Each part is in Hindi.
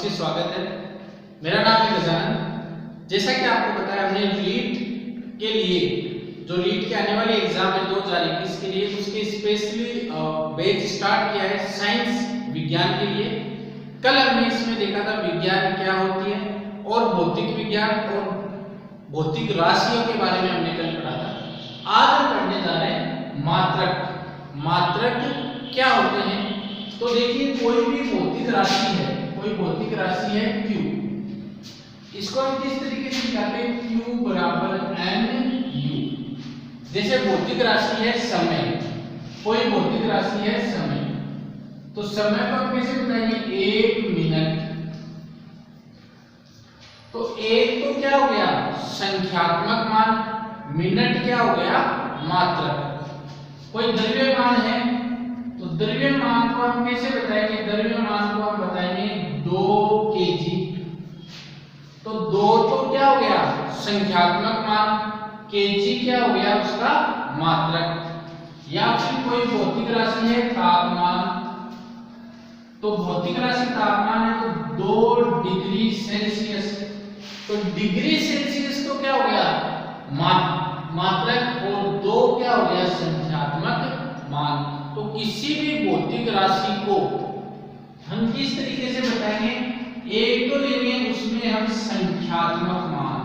से स्वागत है। मेरा नाम है गजानन। जैसा कि आपको पता है, हमने लीट के लिए जो लीट के आने वाले एग्जाम है 2021 के लिए उसके स्पेशली बैच स्टार्ट किया है साइंस विज्ञान के लिए। कल हमने इसमें देखा था विज्ञान क्या होती है और भौतिक विज्ञान और भौतिक राशियों के बारे में हमने कल पढ़ा था। आज हम पढ़ने जा रहे हैं मात्रक। मात्रक क्या होते हैं? तो देखिए, कोई भी भौतिक राशि है, कोई भौतिक राशि है Q, इसको हम किस तरीके से लिखते हैं? Q बराबर NU। जैसे भौतिक राशि है समय, कोई भौतिक राशि है समय, तो समय को हम कैसे बताएंगे? 1 मिनट। तो एक तो क्या हो गया? संख्यात्मक मान। मिनट क्या हो गया? मात्रक। कोई द्रव्यमान है तो द्रव्यमान को हम कैसे बताएंगे? द्रव्यमान को हम बताएंगे 2 kg। तो 2 तो क्या हो गया? संख्यात्मक मान, kg क्या हो गया? उसका मात्रक। या फिर कोई भौतिक राशि है तापमान, तो भौतिक राशि तापमान है तो 2 डिग्री सेल्सियस। तो डिग्री सेल्सियस तो क्या हो गया? मात्रक, और 2 क्या हो गया? संख्यात्मक मान। तो किसी भी भौतिक राशि को हम किस तरीके से बताएंगे? एक तो लेंगे उसमें हम संख्यात्मक मान,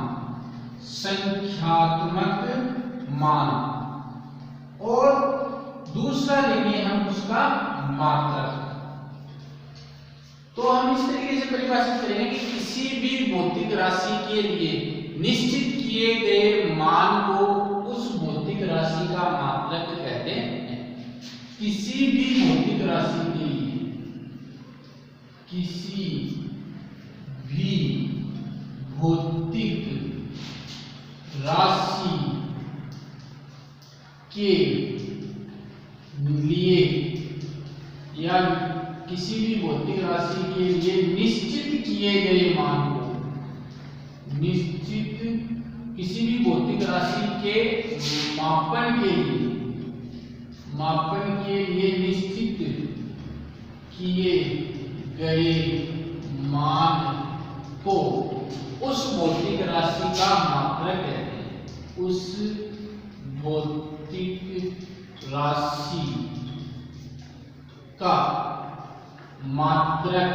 संख्यात्मक मान, और दूसरा लेंगे हम उसका मात्रक। तो हम इस तरीके से परिभाषित करेंगे कि किसी भी भौतिक राशि के लिए निश्चित किए गए मान को उस भौतिक राशि का मात्रक कहते हैं। किसी भी भौतिक राशि के लिए, किसी भी भौतिक राशि के लिए या किसी भी भौतिक राशि के लिए निश्चित किए गए मान को, निश्चित किसी भी भौतिक राशि के मापन के लिए, मापन के लिए निश्चित किए गए मान को उस भौतिक राशि का मात्रक कहते हैं। उस भौतिक राशि का मात्रक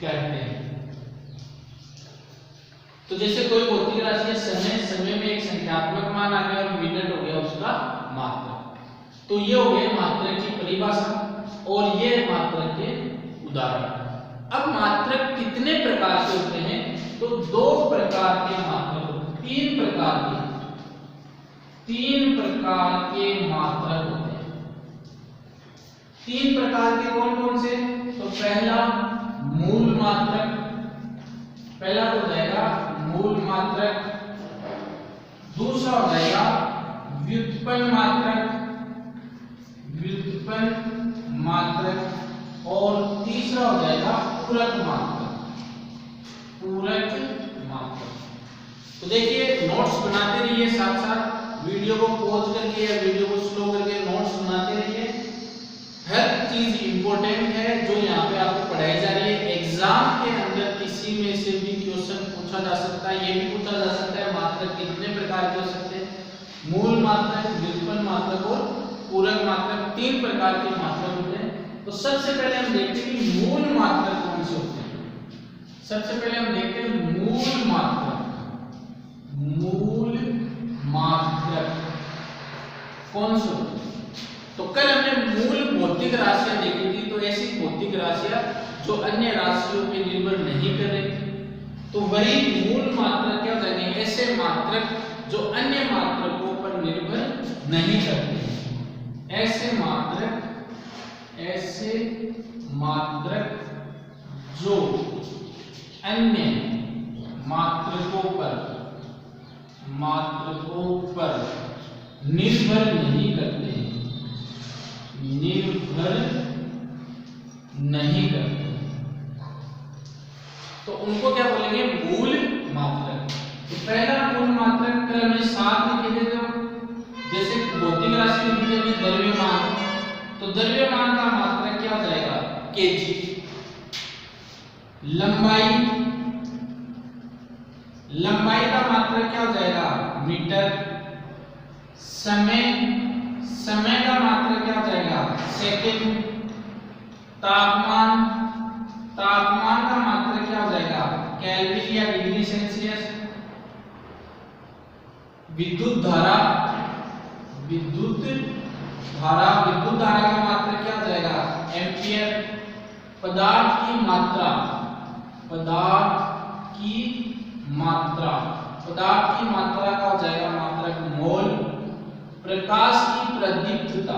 कहते हैं। तो जैसे कोई भौतिक राशि है समय, समय में एक संख्यात्मक मान आ गया और मिनट हो गया उसका मात्रक। तो ये हो गए मात्रक की परिभाषा और ये मात्रक के उदाहरण। अब मात्रक कितने प्रकार के होते हैं? तो 2 प्रकार के मात्रक, 3 प्रकार के मात्रक होते हैं। 3 प्रकार के कौन कौन से? तो पहला मूल मात्रक, पहला हो जाएगा मूल मात्रक, दूसरा हो जाएगा व्युत्पन्न मात्रक, व्युत्पन्न मात्रक, और तीसरा हो जाएगा पूरक मात्रक, पूरक मात्रक। तो देखिए, नोट्स बनाते रहिए, साथ साथ वीडियो को पॉज करके या वीडियो को स्लो करके नोट्स बनाते रहिए। हर चीज इंपॉर्टेंट है जो यहाँ पे आपको पढ़ाई जा रही है। एग्जाम के अंदर किसी में से भी क्वेश्चन पूछा जा सकता है। ये भी पूछा जा सकता है मात्रक कितने प्रकार के हो सकते हैं? मूल मात्रक, व्युत्पन्न मात्रक और पूरक मात्रक, 3 प्रकार के मात्रक होते हैं। तो सबसे पहले हम देखते हैं कि मूल मात्रक कौन से होते हैं। सबसे पहले हम देखते हैं मूल मात्रक। मूल मात्रक कौन से होते हैं? तो कल हमने मूल भौतिक राशियां देखी थी। तो ऐसी भौतिक राशियां जो अन्य राशियों पे निर्भर नहीं कर रही थी, तो वही मूल मात्रक क्या हो जाएंगे? ऐसे मात्रक जो अन्य मात्रकों पर निर्भर नहीं करते। ऐसे मात्रक जो अन्य मात्रकों पर निर्भर नहीं करते, निर्भर नहीं करते, तो उनको क्या बोलेंगे? मूल मात्रक। तो पहला मूल मात्रक कल हमने 7 लिखे थे। जैसे भौतिक राशि में द्रव्यमान, तो द्रव्यमान का मात्रक क्या हो जाएगा? kg। लंबाई, लंबाई का मात्रक क्या हो जाएगा मीटर। समय, समय का मात्रक क्या हो जाएगा सेकंड। तापमान, तापमान का मात्रक क्या हो जाएगा केल्विन या डिग्री सेल्सियस। विद्युत धारा, विद्युत धारा, विद्युत धारा का मात्रक क्या हो जाएगा एम्पियर। पदार्थ की मात्रा, पदार्थ की मात्रा, पदार्थ की मात्रा का हो जाएगा मात्रक मोल। प्रकाश की प्रदीप्तता,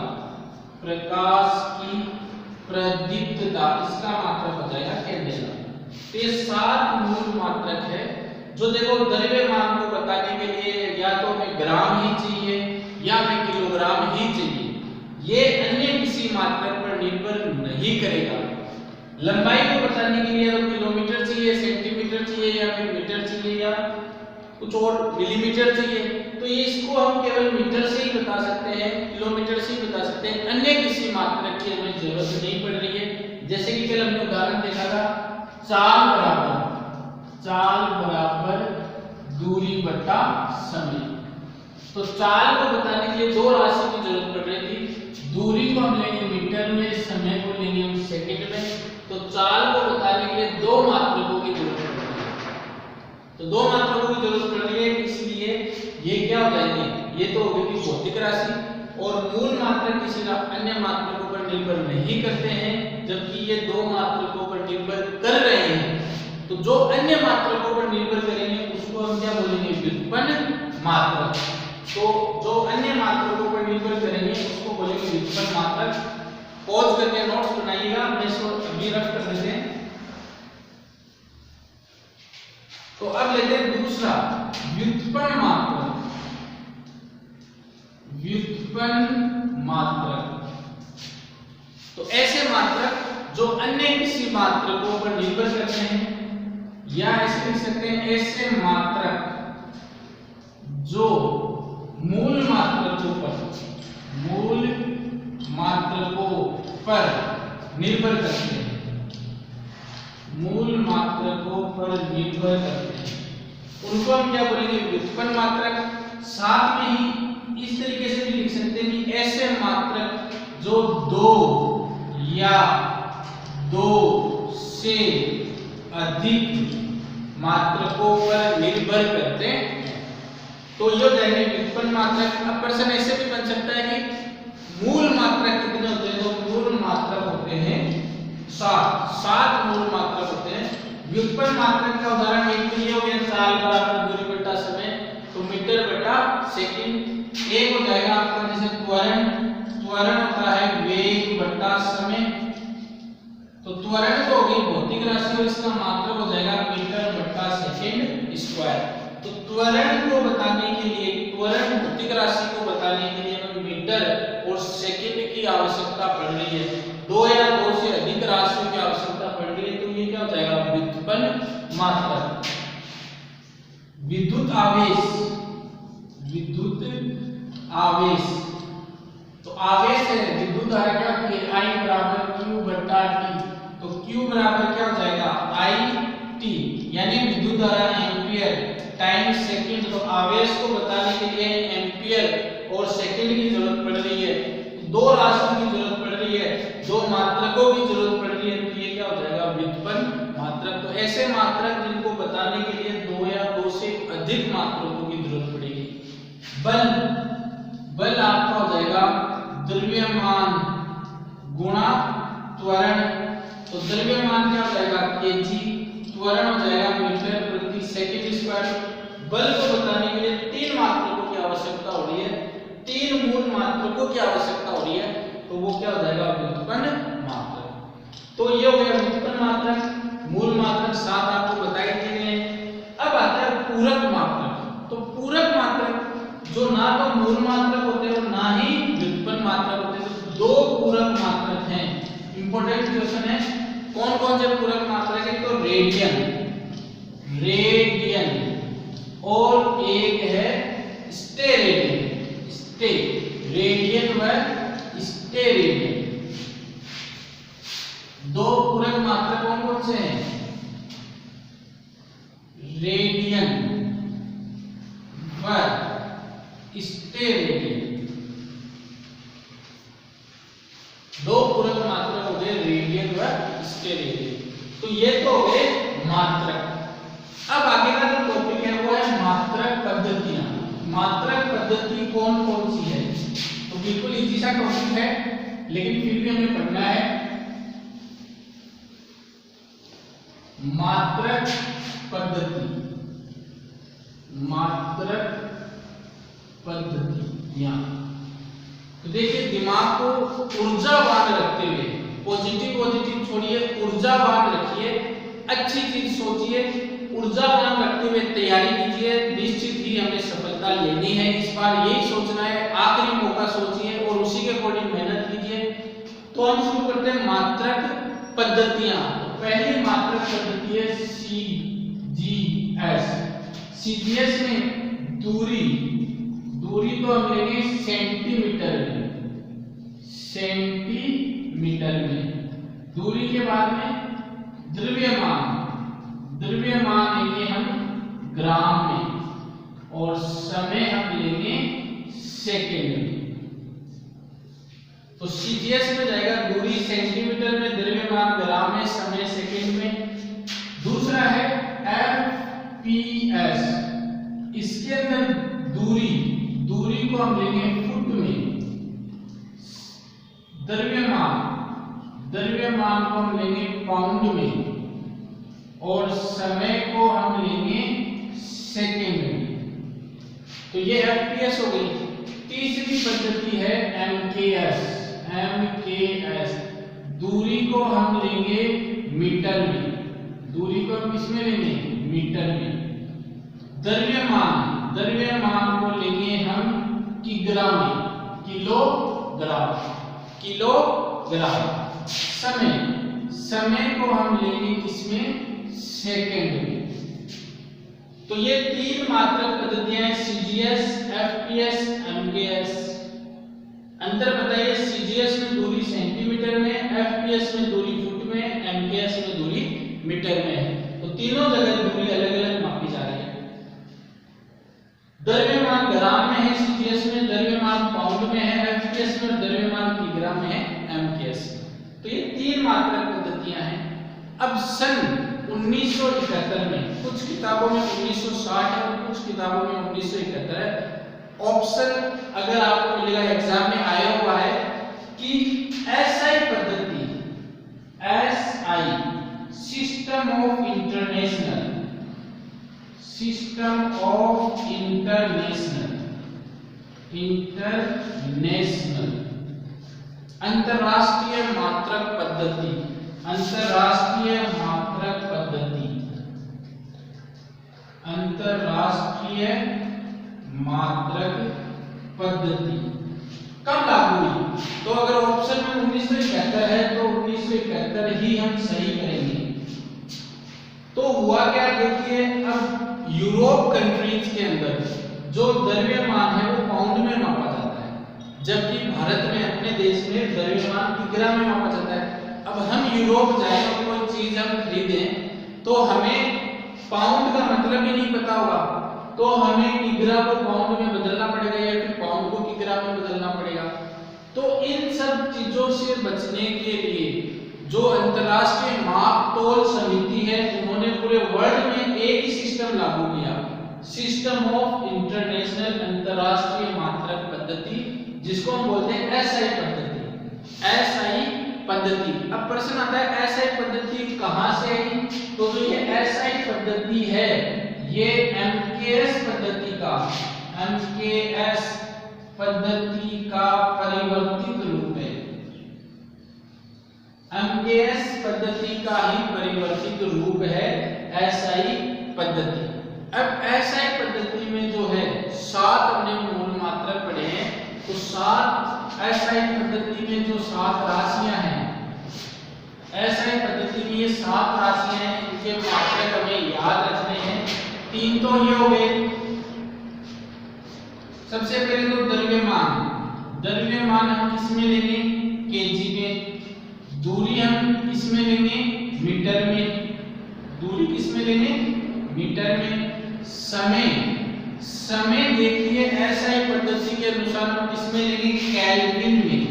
प्रकाश की प्रदीप्तता, इसका मात्रक हो जाएगा कैंडेला। तो ये 7 मूल मात्रक है जो देखो द्रव्यमान को बताने के लिए या तो हमें ग्राम ही चाहिए या हमें किलोग्राम ही चाहिए, ये अन्य किसी मात्रक पर निर्भर नहीं करेगा। लंबाई को बताने के लिए तो किलोमीटर चाहिए, सेंटीमीटर चाहिए या फिर मीटर चाहिए या कुछ और मिलीमीटर चाहिए, तो ये इसको हम केवल मीटर से ही बता सकते हैं, किलोमीटर से ही बता सकते हैं, अन्य किसी मात्रक की हमें जरूरत नहीं पड़ रही है। जैसे कि कल हमने उदाहरण देखा था चाल बराबर, चाल बराबर दूरी बटा समय। तो चाल को बताने के लिए 2 राशि की जरूरत पड़ रही थी, दूरी को हम लेंगे मीटर में, समय को लेंगे हम सेकंड में। तो चाल को बताने के लिए 2 मात्रकों की जरूरत पड़ रही है, तो 2 मात्रकों की जरूरत पड़ रही है, इसलिए ये क्या हो जाएंगे, ये तो होगी भौतिक राशि। और मूल मात्रक किसी अन्य मात्रकों पर निर्भर नहीं करते हैं, जबकि ये 2 मात्रकों पर निर्भर कर रहे हैं। तो जो अन्य मात्रकों पर निर्भर करेंगे उसको हम क्या बोलेंगे व्युत्पन्न मात्रक। तो जो अन्य मात्रकों पर निर्भर करेंगे उसको बोलेंगे व्युत्पन्न मात्रक। पॉज करके नोट्स बनाइएगा, मैं इसको अभी रफ कर देते हैं। तो अब लेते हैं दूसरा व्युत्पन्न मात्रक, व्युत्पन्न मात्रक। तो ऐसे मात्रक जो अन्य किसी मात्रकों पर निर्भर करते हैं, या ऐसे लिख सकते हैं ऐसे मात्रक जो मूल मात्रकों पर, मूल मात्रकों पर निर्भर करते हैं, मूल मात्रकों पर निर्भर करते हैं, उनको हम क्या बोलेंगे व्युत्पन्न मात्रक। साथ में ही इस तरीके से भी लिख सकते हैं कि ऐसे मात्रक जो 2 या 2 से अधिक मात्रकों पर निर्भर करते हैं, तो ये हो जाएंगे व्युत्पन्न मात्रक। अब प्रश्न ऐसे भी बन सकता है कि मूल मात्रक कितने होते हैं, तो मूल मात्रक होते हैं 7 मूल मात्रक होते हैं। व्युत्पन्न मात्रक का उदाहरण एक तो ये हो गया चाल बराबर दूरी बटा समय, तो मीटर बटा सेकंड। एक हो जाएगा आपका जैसे त्वरण, त्वरण होता है वेग बटा समय, तो त्वरण तो होगी भौतिक राशि और इसका मात्रक हो जाएगा मीटर बटा सेकंड स्क्वायर। तो त्वरण को बताने के लिए, त्वरण भौतिक राशि को बताने के लिए हमें मीटर और सेकंड की आवश्यकता पड़ रही है, 2 या 2 से अधिक राशियों की आवश्यकता पड़ रही है, तो ये क्या हो जाएगा व्युत्पन्न मात्रक। विद्युत आवेश, विद्युत आवेश, तो आवेश है विद्युत धारा क्या होती है I बराबर Q बटा T, तो Q बराबर क्या हो जाएगा I T, यानी विद्युत धारा एम्पियर टाइम सेकंड। तो आवेश को बताने के लिए एम्पियर और सेकंड की जरूरत पड़ रही है, 2 राशियों की जरूरत पड़ रही है, 2 मात्रकों की जरूरत पड़ रही है, तो ये क्या हो जाएगा व्युत्पन्न मात्रक। तो ऐसे मात्रक जिनको बताने के लिए 2 या 2 से अधिक मात्रकों की जरूरत पड़ेगी। बल, बल आपका हो जाएगा द्रव्यमान गुणा त्वरण, तो द्रव्यमान क्या हो जाएगा केजी, त्वरण हो जाएगा मीटर प्रति सेकंड स्क्वायर। बल को बताने के लिए 3 मात्रकों की आवश्यकता हो रही है, 3 मूल मात्रकों की आवश्यकता हो रही है, तो वो क्या हो जाएगा व्युत्पन्न मात्रक। तो ये हो गया व्युत्पन्न मात्रक। मूल मात्रक 7 आपको बताई दी गए हैं। अब आता है पूरक मात्रक। तो पूरक मात्रक जो ना तो मूल मात्रक होते हैं और ना ही व्युत्पन्न मात्रक होते हैं, तो 2 पूरक मात्रक हैं। इंपॉर्टेंट क्वेश्चन है, कौन कौन से पूरक मात्रक है, तो रेडियन, रेडियन और एक है स्टेरेडियन, स्टे, रेडियन व स्टेरेडियन। 2 पूरक मात्रक कौन कौन से हैं, रेडियन व स्टेरेडियन। दो पूरक मात्रक हो गए रेडियन व स्टेरेडियन। तो ये तो हो गए मात्रक। अब आगे का जो टॉपिक है वो है मात्रक पद्धतियां। मात्रक पद्धति कौन कौन सी है? तो बिल्कुल इजी सा टॉपिक है, लेकिन फिर भी हमें पढ़ना है। मात्रक पद्धति, मात्रक पद्धतियां। तो देखिए, दिमाग को ऊर्जावान रखते हुए, पॉजिटिव छोड़िए, ऊर्जावान रखिए, अच्छी चीज सोचिए, ऊर्जावान रखते हुए तैयारी कीजिए। निश्चित ही हमें सफलता लेनी है इस बार, यही सोचना है। आखिरी मौका सोचिए और उसी के अकॉर्डिंग मेहनत कीजिए। तो हम शुरू करते हैं मात्रक पद्धतियां। पहली मात्रक पद्धति है सीजीएस। सीजीएस में दूरी तो हम लेंगे सेंटीमीटर में, सेंटीमीटर में। दूरी के बाद में द्रव्यमान लेंगे हम ग्राम में, और समय हम लेंगे सेकंड में। तो सीजीएस में जाएगा दूरी सेंटीमीटर में, द्रव्यमान ग्राम में, समय सेकंड में। दूसरा है एफपीएस। इसके अंदर दूरी को हम लेंगे फुट में, द्रव्यमान को हम लेंगे पाउंड में, और समय को हम लेंगे सेकंड में। तो ये एफपीएस हो गई। तीसरी पद्धति है एमकेएस। दूरी को हम लेंगे मीटर में, दूरी को हम किसमें लेंगे? मीटर में। द्रव्यमान को लेंगे हम किग्रा में, किलोग्राम। समय को हम लेंगे किसमें? सेकंड में। तो ये तीन मात्रक पद्धतियां हैं, सीजीएस, एफपीएस, एमकेएस। अंतर बताइए। सीजीएस में दूरी सेंटीमीटर में, एफपीएस में दूरी फुट में, एमकेएस में दूरी मीटर में है। तो तीनों जगह दूरी अलग अलग मापी जा रही है। द्रव्यमान ग्राम में है सीजीएस में, द्रव्यमान पाउंड में है एफपीएस में, द्रव्यमान किग्रा में है एमकेएस में। तो ये तीन मात्रक पद्धतियां हैं। अब सन 1971 में, कुछ किताबों में 1960 है और कुछ किताबों में 1971 है। ऑप्शन अगर आपको मिलेगा, एग्जाम में आया हुआ है कि एसआई पद्धति, एसआई सिस्टम ऑफ इंटरनेशनल, अंतरराष्ट्रीय मात्रक पद्धति, अंतरराष्ट्रीय मात्रक पद्धति कब लागू हुई? तो अगर ऑप्शन में 1971 है तो 1971 ही हम सही करेंगे। तो हुआ क्या, देखिए, अब यूरोप कंट्रीज के अंदर जो द्रव्यमान है वो पाउंड में मापा जाता है, जबकि भारत में, अपने देश में, द्रव्यमान किग्रा में मापा जाता है। अब हम यूरोप जाए और कोई चीज हम खरीदें तो हमें पाउंड का मतलब ही नहीं पता होगा, तो हमें किग्रा को पाउंड में बदलना पड़ेगा या फिर पाउंड को किग्रा में बदलना पड़ेगा। तो इन सब चीजों से बचने के लिए जो अंतरराष्ट्रीय माप तोल समिति है, उन्होंने पूरे वर्ल्ड में एक ही सिस्टम लागू किया, सिस्टम ऑफ इंटरनेशनल, अंतरराष्ट्रीय मात्रक पद्धति, जिसको हम बोलते हैं एसआई पद्धति। एसआई पद्धति। अब प्रश्न आता है एसआई पद्धति कहां से आई? तो जो ये एसआई पद्धति है ये एमकेएस पद्धति का परिवर्तित रूप है। एमकेएस पद्धति का ही परिवर्तित रूप है एसआई पद्धति। अब एसआई पद्धति में जो है 7 हमने मूल मात्रक पढ़े हैं, तो 7 एसआई पद्धति में जो 7 राशियां हैं, एसआई पद्धति में ये 7 राशियां हैं, इनके मात्रक हमें याद रखने हैं। 3 तो ये हो गए। सबसे पहले तो द्रव्यमान हम किसमें लेंगे? केजी में। दूरी हम किसमें लेंगे? मीटर में। दूरी किसमें लेंगे? मीटर में। समय, समय देखिए एसआई पद्धति के अनुसार हम किसमें लेंगे, केल्विन में।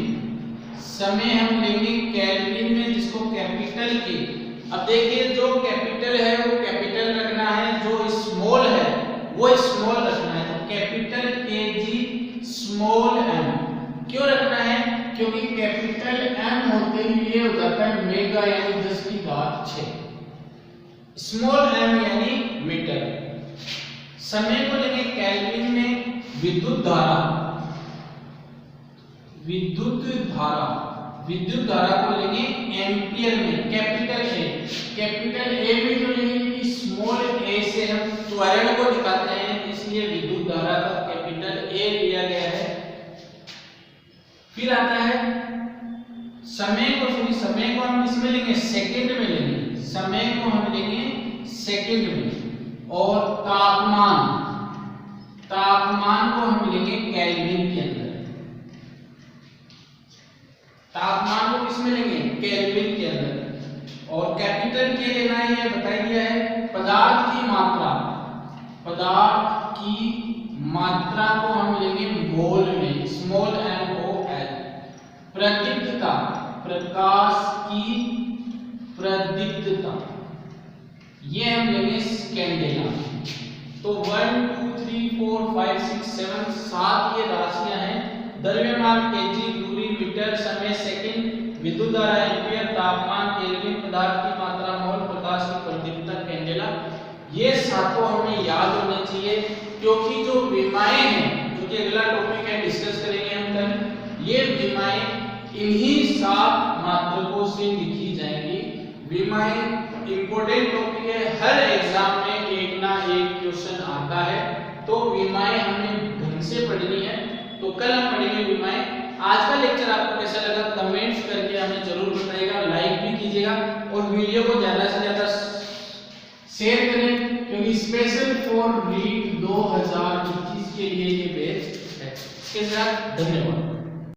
समय हम लेंगे केल्विन में, जिसको कैपिटल के, अब देखिए जो कैपिटल है वो कैपिटल रखना है, जो स्मॉल है वो स्मॉल रखना है। तो कैपिटल केजी स्मॉल एम क्यों रखना है, क्योंकि कैपिटल एम होते ही ये हो जाता है मेगा यानी 10⁻⁶, स्मॉल एम यानी मीटर। समय को लेंगे केल्विन में, विद्युत धारा, विद्युत धारा, विद्युत धारा को लेंगे एम्पियर में, कैपिटल ए, कैपिटल ए में जो लेंगे स्मॉल ए से हम त्वरण को दिखाते हैं, इसलिए विद्युत धारा का कैपिटल ए लिया गया है। फिर आता है समय को, सुनिए समय को हम किसमें लेंगे, सेकंड में लेंगे, समय को हम लेंगे सेकंड में। और तापमान, तापमान को हम लेंगे केल्विन के अंदर, तापमान को किसमें लेंगे, केल्विन के अंदर। और कैपिटल के लेना है, ये बता दिया है। पदार्थ की मात्रा, पदार्थ की मात्रा को हम लेंगे मोल में, स्मॉल एम ओ एल। प्रदीप्तता, प्रकाश की प्रदीप्तता, ये हम लेंगे कैंडेला। तो 1 2 3 4 5 6 7 7 ये राशियां हैं। द्रव्यमान केजी, दूरी मीटर, समय सेकंड, विद्युत धारा एम्पियर, तापमान केल्विन, पदार्थ की मात्रा मोल, प्रकाश की प्रदीप्तता कैंडेला। ये सातों हमें याद होने चाहिए, क्योंकि जो विमाएं हैं, जो कि अगला टॉपिक है डिस्कस करेंगे हम कल, ये विमाएं इन्हीं 7 मात्रकों से लिखी जाएंगी। विमाएं इंपॉर्टेंट टॉपिक है, हर एग्जाम में एक ना एक क्वेश्चन आता है, तो विमाएं हमें ढंग से पढ़नी है। तो कल हम पढ़ेंगे विमाएं। आज का लेक्चर आपको कैसा लगा कमेंट्स करके हमें जरूर बताइएगा, लाइक भी कीजिएगा और वीडियो को ज्यादा से ज्यादा शेयर करें, क्योंकि स्पेशल फॉर नीट 2021 के लिए ये बैच है। इसके साथ धन्यवाद।